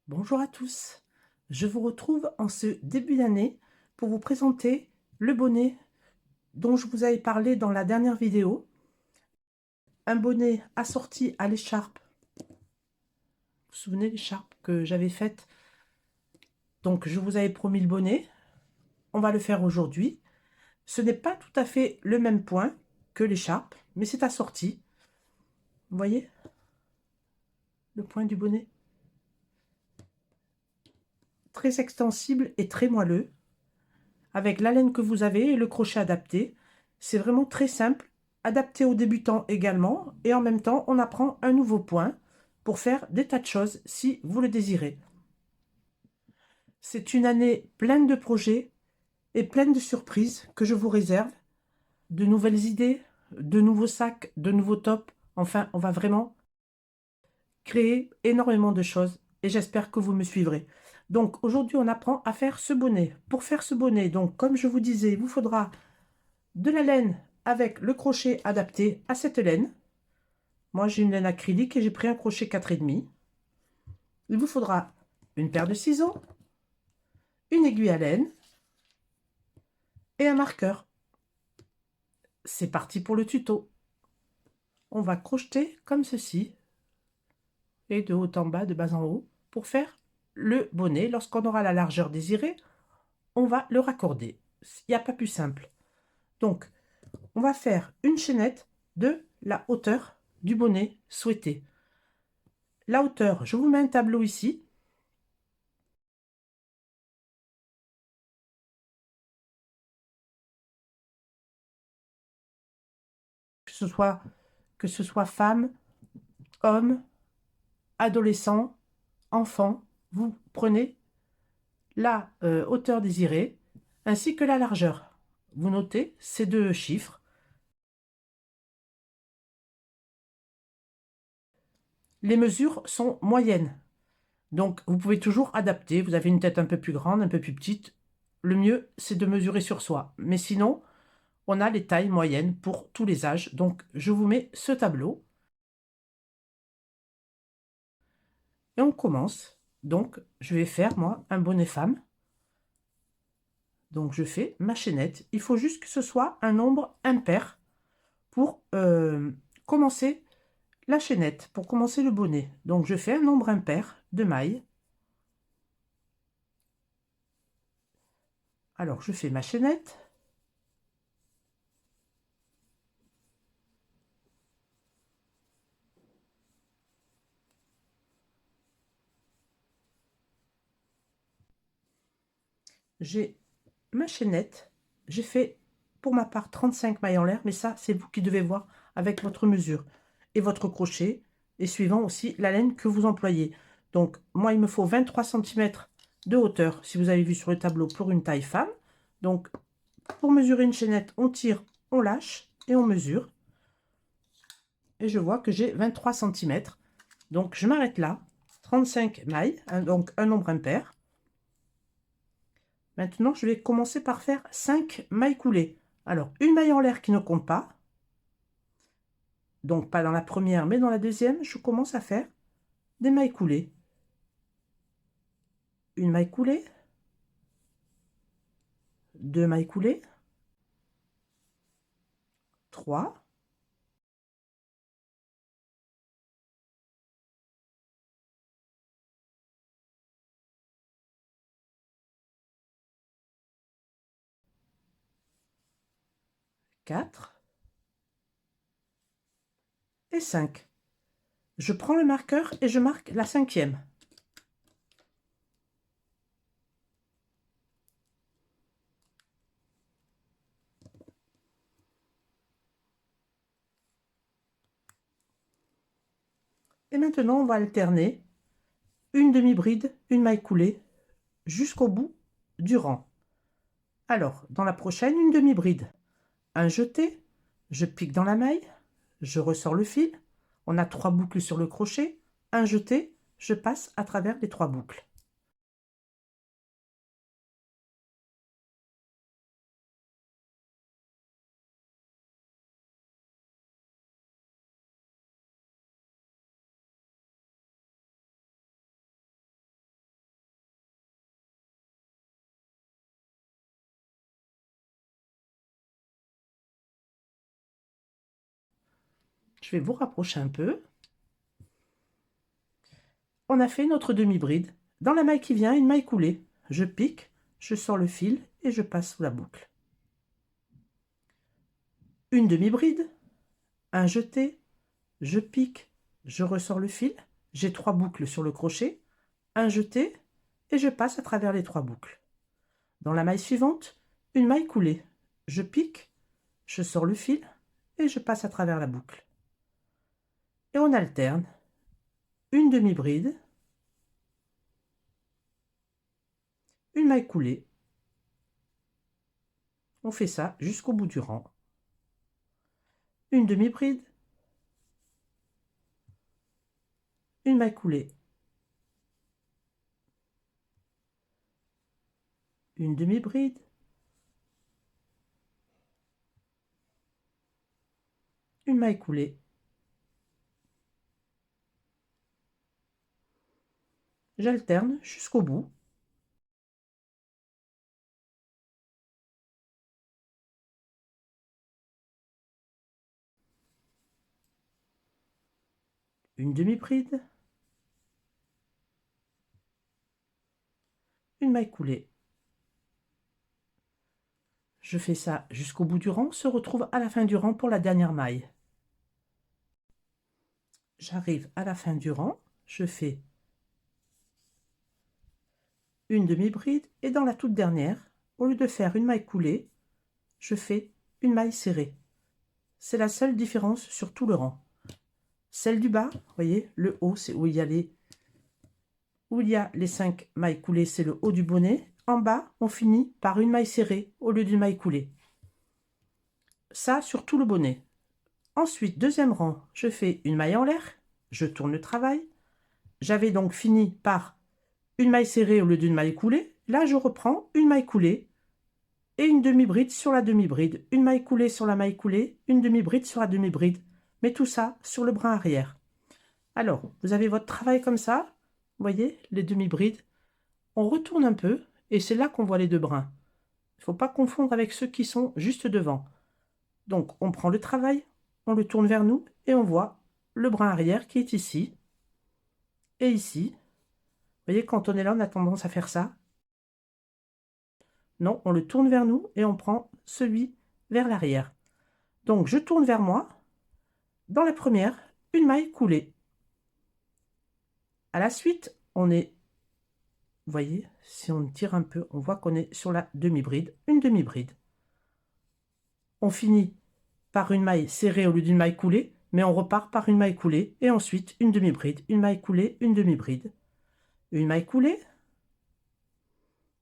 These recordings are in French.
Bonjour à tous, je vous retrouve en ce début d'année pour vous présenter le bonnet dont je vous avais parlé dans la dernière vidéo. Un bonnet assorti à l'écharpe. Vous vous souvenez l'écharpe que j'avais faite? Donc je vous avais promis le bonnet, on va le faire aujourd'hui. Ce n'est pas tout à fait le même point que l'écharpe, mais c'est assorti. Vous voyez le point du bonnet? Très extensible et très moelleux, avec la laine que vous avez et le crochet adapté. C'est vraiment très simple, adapté aux débutants également, et en même temps, on apprend un nouveau point pour faire des tas de choses si vous le désirez. C'est une année pleine de projets et pleine de surprises que je vous réserve, de nouvelles idées, de nouveaux sacs, de nouveaux tops. Enfin, on va vraiment créer énormément de choses et j'espère que vous me suivrez. Donc aujourd'hui, on apprend à faire ce bonnet. Pour faire ce bonnet, donc comme je vous disais, il vous faudra de la laine avec le crochet adapté à cette laine. Moi, j'ai une laine acrylique et j'ai pris un crochet 4,5. Il vous faudra une paire de ciseaux, une aiguille à laine et un marqueur. C'est parti pour le tuto. On va crocheter comme ceci, et de haut en bas, de bas en haut, pour faire le bonnet. Lorsqu'on aura la largeur désirée, on va le raccorder. Il n'y a pas plus simple. Donc, on va faire une chaînette de la hauteur du bonnet souhaité. La hauteur, je vous mets un tableau ici. Que ce soit femme, homme, adolescent, enfant, vous prenez la hauteur désirée ainsi que la largeur. Vous notez ces deux chiffres. Les mesures sont moyennes, donc vous pouvez toujours adapter. Vous avez une tête un peu plus grande, un peu plus petite. Le mieux, c'est de mesurer sur soi. Mais sinon, on a les tailles moyennes pour tous les âges. Donc, je vous mets ce tableau. Et on commence. Donc, je vais faire, moi, un bonnet femme. Donc, je fais ma chaînette. Il faut juste que ce soit un nombre impair pour commencer la chaînette, pour commencer le bonnet. Donc, je fais un nombre impair de mailles. Alors, je fais ma chaînette. J'ai ma chaînette. J'ai fait, pour ma part, 35 mailles en l'air, mais ça, c'est vous qui devez voir avec votre mesure et votre crochet, et suivant aussi la laine que vous employez. Donc, moi, il me faut 23 cm de hauteur, si vous avez vu sur le tableau, pour une taille femme. Donc, pour mesurer une chaînette, on tire, on lâche et on mesure. Et je vois que j'ai 23 cm. Donc, je m'arrête là. 35 mailles, donc un nombre impair. Maintenant, je vais commencer par faire 5 mailles coulées. Alors, une maille en l'air qui ne compte pas. Donc, pas dans la première, mais dans la deuxième, je commence à faire des mailles coulées. Une maille coulée. Deux mailles coulées. 3. 4. Et 5. Je prends le marqueur et je marque la cinquième. Et maintenant, on va alterner une demi-bride, une maille coulée, jusqu'au bout du rang. Alors, dans la prochaine, une demi-bride. Un jeté, je pique dans la maille, je ressors le fil. On a 3 boucles sur le crochet. Un jeté, je passe à travers les 3 boucles. Je vais vous rapprocher un peu. On a fait notre demi-bride. Dans la maille qui vient, une maille coulée. Je pique, je sors le fil et je passe sous la boucle. Une demi-bride, un jeté, je pique, je ressors le fil, j'ai 3 boucles sur le crochet, un jeté et je passe à travers les 3 boucles. Dans la maille suivante, une maille coulée, je pique, je sors le fil et je passe à travers la boucle. Et on alterne une demi-bride, une maille coulée. On fait ça jusqu'au bout du rang. Une demi-bride, une maille coulée, une demi-bride, une maille coulée. J'alterne jusqu'au bout. Une demi-bride, une maille coulée. Je fais ça jusqu'au bout du rang, on se retrouve à la fin du rang pour la dernière maille. J'arrive à la fin du rang, je fais une demi-bride et dans la toute dernière, au lieu de faire une maille coulée, je fais une maille serrée. C'est la seule différence sur tout le rang. Celle du bas, vous voyez, le haut, c'est où il y a les 5 mailles coulées, c'est le haut du bonnet. En bas, on finit par une maille serrée au lieu d'une maille coulée. Ça sur tout le bonnet. Ensuite, deuxième rang, je fais une maille en l'air, je tourne le travail. J'avais donc fini par une maille serrée au lieu d'une maille coulée. Là, je reprends une maille coulée et une demi-bride sur la demi-bride. Une maille coulée sur la maille coulée, une demi-bride sur la demi-bride. Mais tout ça sur le brin arrière. Alors, vous avez votre travail comme ça. Vous voyez, les demi-brides. On retourne un peu et c'est là qu'on voit les deux brins. Il ne faut pas confondre avec ceux qui sont juste devant. Donc, on prend le travail, on le tourne vers nous et on voit le brin arrière qui est ici et ici. Vous voyez, quand on est là, on a tendance à faire ça. Non, on le tourne vers nous et on prend celui vers l'arrière. Donc, je tourne vers moi. Dans la première, une maille coulée. À la suite, on est, vous voyez, si on tire un peu, on voit qu'on est sur la demi-bride, une demi-bride. On finit par une maille serrée au lieu d'une maille coulée, mais on repart par une maille coulée et ensuite une demi-bride, une maille coulée, une demi-bride. Une maille coulée.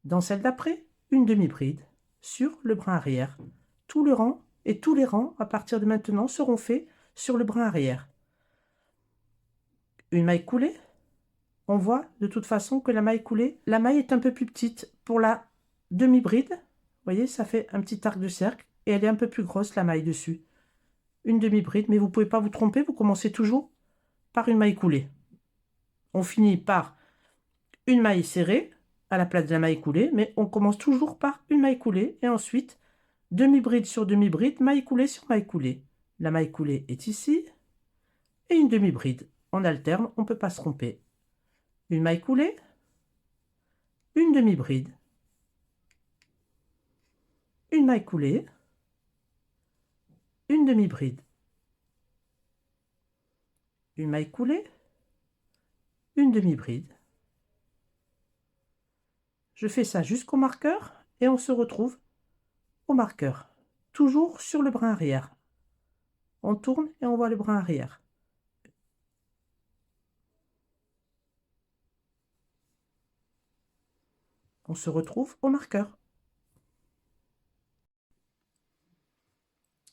Dans celle d'après, une demi-bride sur le brin arrière. Tout le rang et tous les rangs à partir de maintenant seront faits sur le brin arrière. Une maille coulée. On voit de toute façon que la maille coulée, la maille est un peu plus petite pour la demi-bride. Vous voyez, ça fait un petit arc de cercle et elle est un peu plus grosse la maille dessus. Une demi-bride, mais vous ne pouvez pas vous tromper, vous commencez toujours par une maille coulée. On finit par une maille serrée à la place de la maille coulée, mais on commence toujours par une maille coulée et ensuite demi-bride sur demi-bride, maille coulée sur maille coulée. La maille coulée est ici et une demi-bride. On alterne, on ne peut pas se tromper. Une maille coulée, une demi-bride, une maille coulée, une demi-bride, une maille coulée, une demi-bride. Je fais ça jusqu'au marqueur et on se retrouve au marqueur. Toujours sur le brin arrière. On tourne et on voit le brin arrière. On se retrouve au marqueur.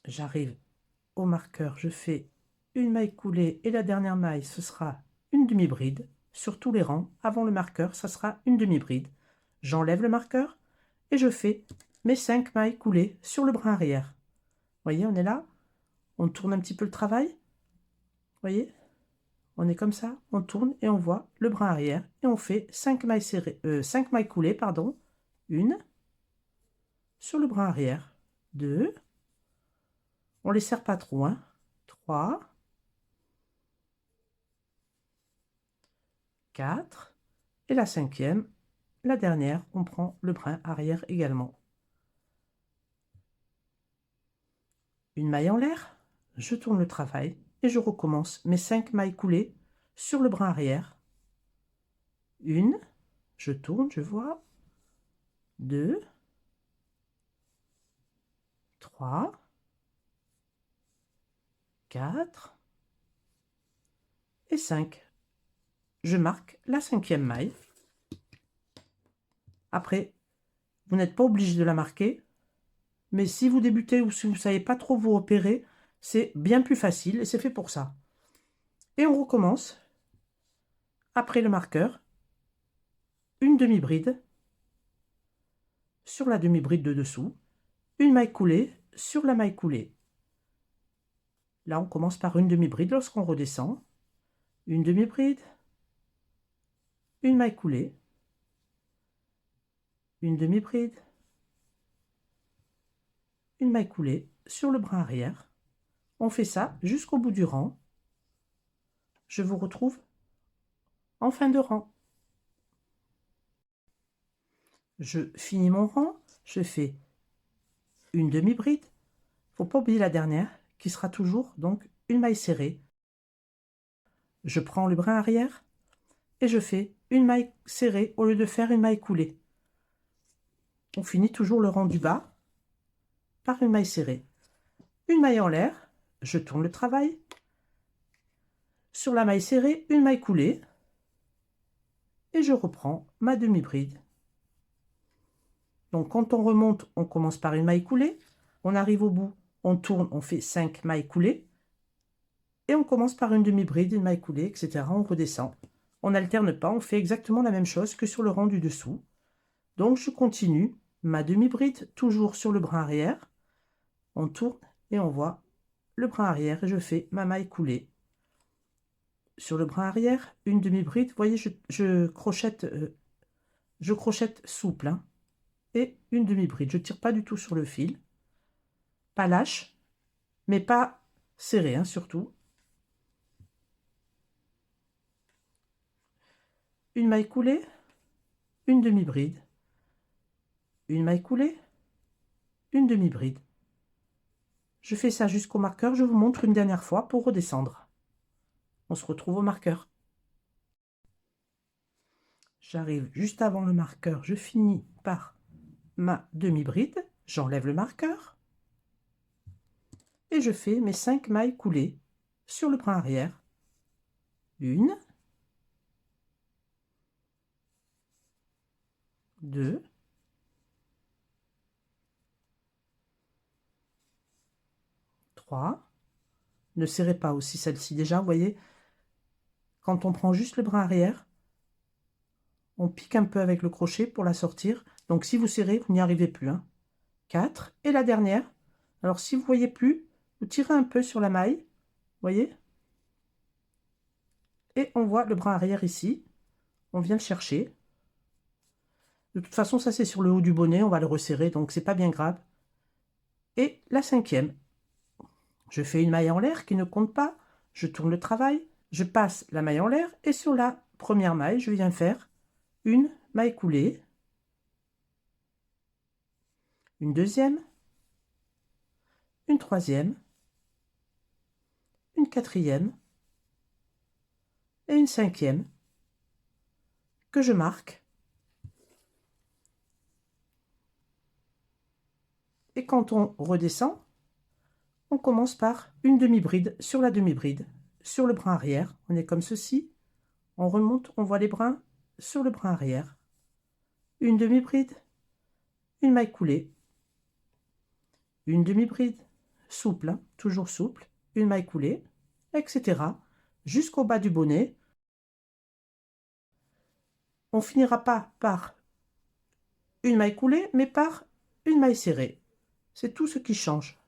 J'arrive au marqueur, je fais une maille coulée et la dernière maille, ce sera une demi-bride. Sur tous les rangs, avant le marqueur, ça sera une demi-bride. J'enlève le marqueur et je fais mes 5 mailles coulées sur le brin arrière. Vous voyez, on est là. On tourne un petit peu le travail. Vous voyez, on est comme ça, on tourne et on voit le brin arrière. Et on fait 5 mailles, 5 mailles coulées, pardon. Une sur le brin arrière. 2. On ne les serre pas trop, hein. 3. 4, et la cinquième, la dernière, on prend le brin arrière également. Une maille en l'air, je tourne le travail et je recommence mes 5 mailles coulées sur le brin arrière. Une, je tourne, je vois, 2, 3, 4 et 5. Je marque la cinquième maille. Après, vous n'êtes pas obligé de la marquer, mais si vous débutez ou si vous ne savez pas trop vous repérer, c'est bien plus facile et c'est fait pour ça. Et on recommence, après le marqueur, une demi-bride sur la demi-bride de dessous, une maille coulée sur la maille coulée. Là, on commence par une demi-bride lorsqu'on redescend, une demi-bride, une maille coulée, une demi-bride, une maille coulée sur le brin arrière. On fait ça jusqu'au bout du rang. Je vous retrouve en fin de rang. Je finis mon rang, je fais une demi-bride. Faut pas oublier la dernière, qui sera toujours donc une maille serrée. Je prends le brin arrière et je fais une maille serrée au lieu de faire une maille coulée. On finit toujours le rang du bas par une maille serrée. Une maille en l'air, je tourne le travail. Sur la maille serrée, une maille coulée. Et je reprends ma demi-bride. Donc quand on remonte, on commence par une maille coulée. On arrive au bout, on tourne, on fait 5 mailles coulées. Et on commence par une demi-bride, une maille coulée, etc. On redescend. On n'alterne pas, on fait exactement la même chose que sur le rang du dessous. Donc je continue ma demi-bride, toujours sur le brin arrière. On tourne et on voit le brin arrière et je fais ma maille coulée. Sur le brin arrière, une demi-bride, vous voyez, je crochette souple, hein, et une demi-bride. Je ne tire pas du tout sur le fil. Pas lâche, mais pas serré, hein, surtout. Une maille coulée, une demi-bride, une maille coulée, une demi-bride. Je fais ça jusqu'au marqueur, je vous montre une dernière fois pour redescendre. On se retrouve au marqueur. J'arrive juste avant le marqueur, je finis par ma demi-bride, j'enlève le marqueur et je fais mes 5 mailles coulées sur le brin arrière. Une, deux, trois. Ne serrez pas aussi celle-ci déjà, vous voyez, quand on prend juste le brin arrière, on pique un peu avec le crochet pour la sortir. Donc si vous serrez, vous n'y arrivez plus. 4. Et la dernière. Alors si vous ne voyez plus, vous tirez un peu sur la maille. Vous voyez? Et on voit le brin arrière ici. On vient le chercher. De toute façon, ça c'est sur le haut du bonnet. On va le resserrer, donc c'est pas bien grave. Et la cinquième. Je fais une maille en l'air qui ne compte pas. Je tourne le travail. Je passe la maille en l'air. Et sur la première maille, je viens faire une maille coulée. Une deuxième, une troisième, une quatrième et une cinquième que je marque. Et quand on redescend, on commence par une demi-bride sur la demi-bride. Sur le brin arrière, on est comme ceci. On remonte, on voit les brins sur le brin arrière. Une demi-bride, une maille coulée, une demi-bride, souple, hein, toujours souple, une maille coulée, etc. jusqu'au bas du bonnet. On finira pas par une maille coulée, mais par une maille serrée. C'est tout ce qui change.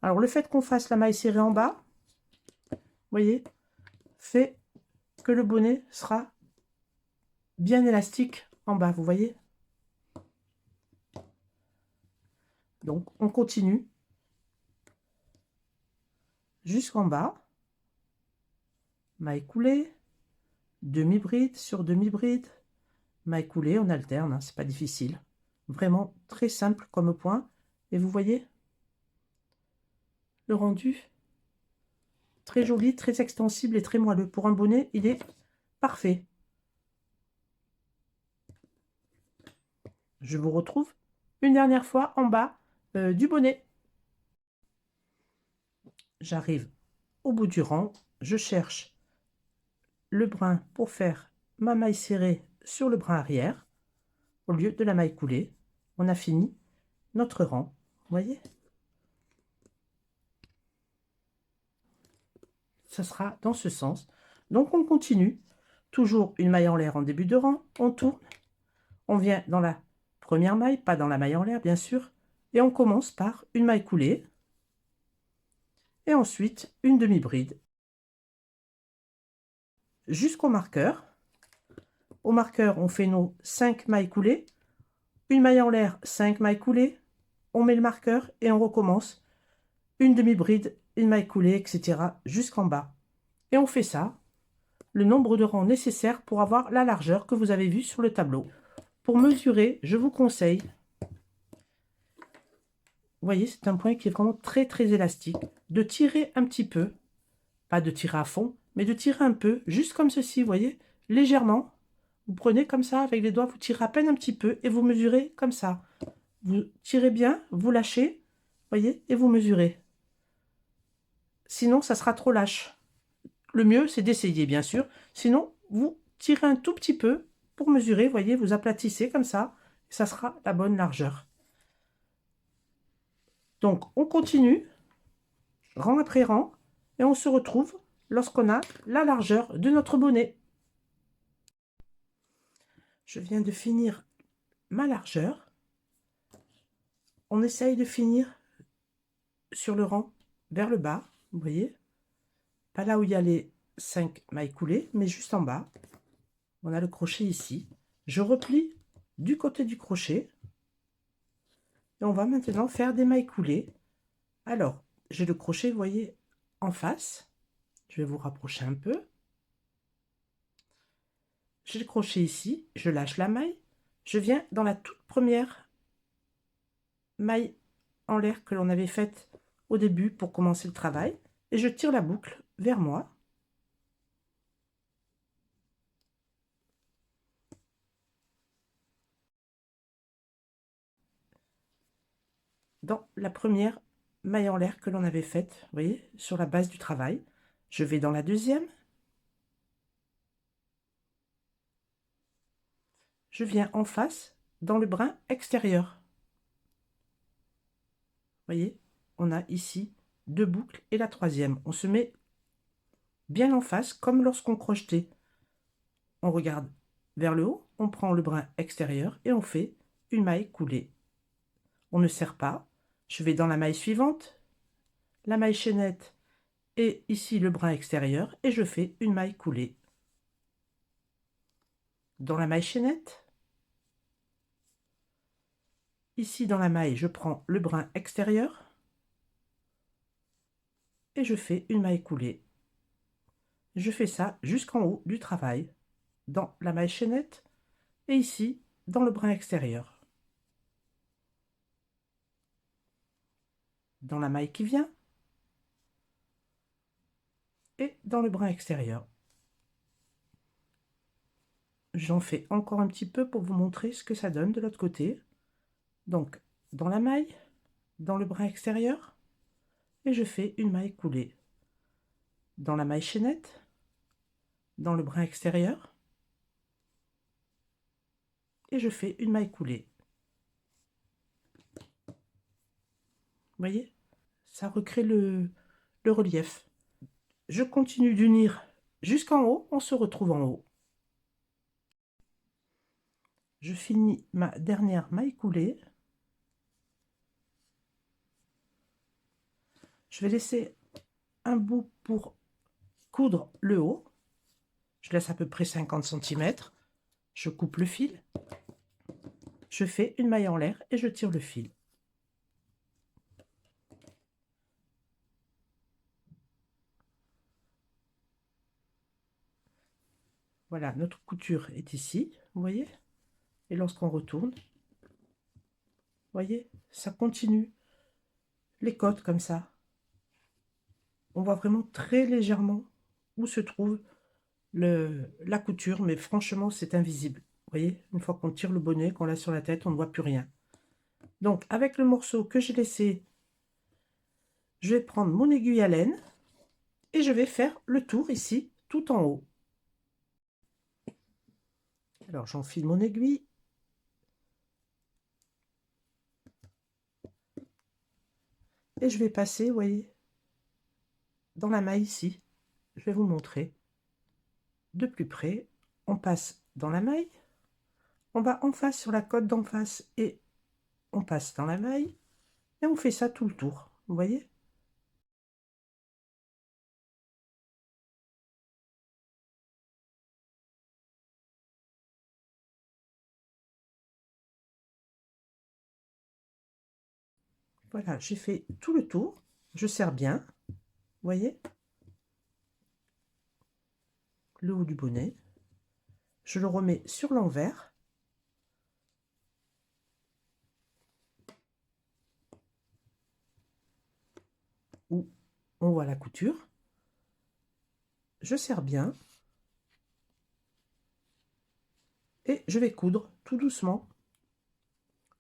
Alors le fait qu'on fasse la maille serrée en bas, vous voyez, fait que le bonnet sera bien élastique en bas, vous voyez. Donc on continue jusqu'en bas. Maille coulée, demi-bride sur demi-bride, maille coulée, on alterne, hein, c'est pas difficile. Vraiment très simple comme point. Et vous voyez le rendu, très joli, très extensible et très moelleux. Pour un bonnet, il est parfait. Je vous retrouve une dernière fois en bas du bonnet. J'arrive au bout du rang, je cherche le brin pour faire ma maille serrée sur le brin arrière au lieu de la maille coulée. On a fini notre rang, vous voyez, ça sera dans ce sens. Donc on continue, toujours une maille en l'air en début de rang, on tourne, on vient dans la première maille, pas dans la maille en l'air bien sûr, et on commence par une maille coulée et ensuite une demi-bride jusqu'au marqueur. Au marqueur, on fait nos 5 mailles coulées, une maille en l'air, 5 mailles coulées, on met le marqueur et on recommence une demi-bride, une maille coulée, etc. jusqu'en bas. Et on fait ça, le nombre de rangs nécessaires pour avoir la largeur que vous avez vue sur le tableau. Pour mesurer, je vous conseille, vous voyez, c'est un point qui est vraiment très très élastique, de tirer un petit peu, pas de tirer à fond, mais de tirer un peu, juste comme ceci, vous voyez, légèrement. Vous prenez comme ça, avec les doigts, vous tirez à peine un petit peu et vous mesurez comme ça. Vous tirez bien, vous lâchez, voyez, et vous mesurez. Sinon, ça sera trop lâche. Le mieux, c'est d'essayer, bien sûr. Sinon, vous tirez un tout petit peu pour mesurer, voyez, vous aplatissez comme ça, et ça sera la bonne largeur. Donc, on continue, rang après rang, et on se retrouve lorsqu'on a la largeur de notre bonnet. Je viens de finir ma largeur. On essaye de finir sur le rang vers le bas, vous voyez, pas là où il y a les 5 mailles coulées, mais juste en bas. On a le crochet ici. Je replie du côté du crochet et on va maintenant faire des mailles coulées. Alors, j'ai le crochet, vous voyez, en face. Je vais vous rapprocher un peu. J'ai le crochet ici, je lâche la maille. Je viens dans la toute première maille en l'air que l'on avait faite au début pour commencer le travail et je tire la boucle vers moi. Dans la première maille en l'air que l'on avait faite, vous voyez, sur la base du travail. Je vais dans la deuxième. Je viens en face dans le brin extérieur. Vous voyez, on a ici 2 boucles et la troisième. On se met bien en face comme lorsqu'on crochetait. On regarde vers le haut, on prend le brin extérieur et on fait une maille coulée. On ne serre pas. Je vais dans la maille suivante, la maille chaînette et ici le brin extérieur et je fais une maille coulée. Dans la maille chaînette, ici dans la maille, je prends le brin extérieur et je fais une maille coulée. Je fais ça jusqu'en haut du travail, dans la maille chaînette et ici dans le brin extérieur. Dans la maille qui vient et dans le brin extérieur. J'en fais encore un petit peu pour vous montrer ce que ça donne de l'autre côté. Donc, dans la maille, dans le brin extérieur, et je fais une maille coulée. Dans la maille chaînette, dans le brin extérieur, et je fais une maille coulée. Vous voyez, ça recrée le relief. Je continue d'unir jusqu'en haut, on se retrouve en haut. Je finis ma dernière maille coulée. Je vais laisser un bout pour coudre le haut. Je laisse à peu près 50 cm. Je coupe le fil. Je fais une maille en l'air et je tire le fil. Voilà, notre couture est ici, vous voyez? Et lorsqu'on retourne, vous voyez, ça continue. Les côtes comme ça. On voit vraiment très légèrement où se trouve la couture, mais franchement, c'est invisible. Vous voyez, une fois qu'on tire le bonnet, qu'on l'a sur la tête, on ne voit plus rien. Donc, avec le morceau que j'ai laissé, je vais prendre mon aiguille à laine et je vais faire le tour ici, tout en haut. Alors, j'enfile mon aiguille. Et je vais passer, vous voyez, dans la maille ici. Je vais vous montrer de plus près. On passe dans la maille. On va en face sur la côte d'en face et on passe dans la maille. Et on fait ça tout le tour, vous voyez? Voilà, j'ai fait tout le tour. Je serre bien, vous voyez? Le haut du bonnet. Je le remets sur l'envers. Où on voit la couture. Je serre bien. Et je vais coudre tout doucement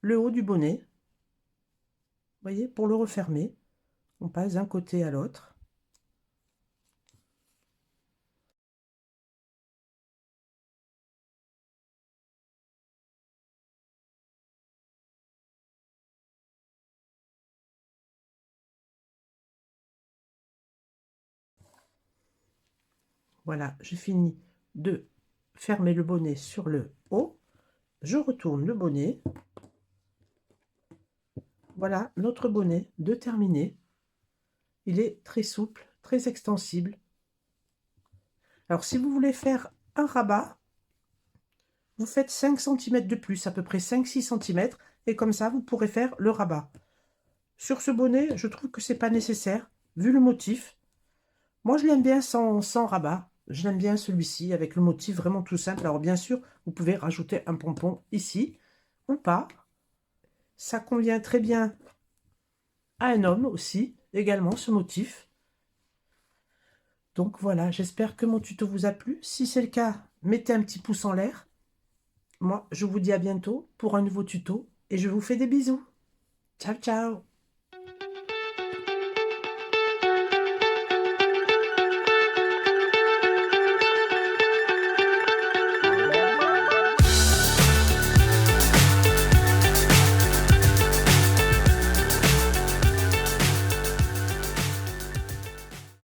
le haut du bonnet. Vous voyez, pour le refermer, on passe d'un côté à l'autre. Voilà, j'ai fini de fermer le bonnet sur le haut. Je retourne le bonnet. Voilà notre bonnet de terminé. Il est très souple, très extensible. Alors, si vous voulez faire un rabat, vous faites 5 cm de plus, à peu près 5-6 cm, et comme ça, vous pourrez faire le rabat. Sur ce bonnet, je trouve que c'est pas nécessaire, vu le motif. Moi, je l'aime bien sans rabat. Je l'aime bien celui-ci, avec le motif vraiment tout simple. Alors, bien sûr, vous pouvez rajouter un pompon ici, ou pas. Ça convient très bien à un homme aussi, également, ce motif. Donc voilà, j'espère que mon tuto vous a plu. Si c'est le cas, mettez un petit pouce en l'air. Moi, je vous dis à bientôt pour un nouveau tuto et je vous fais des bisous. Ciao, ciao!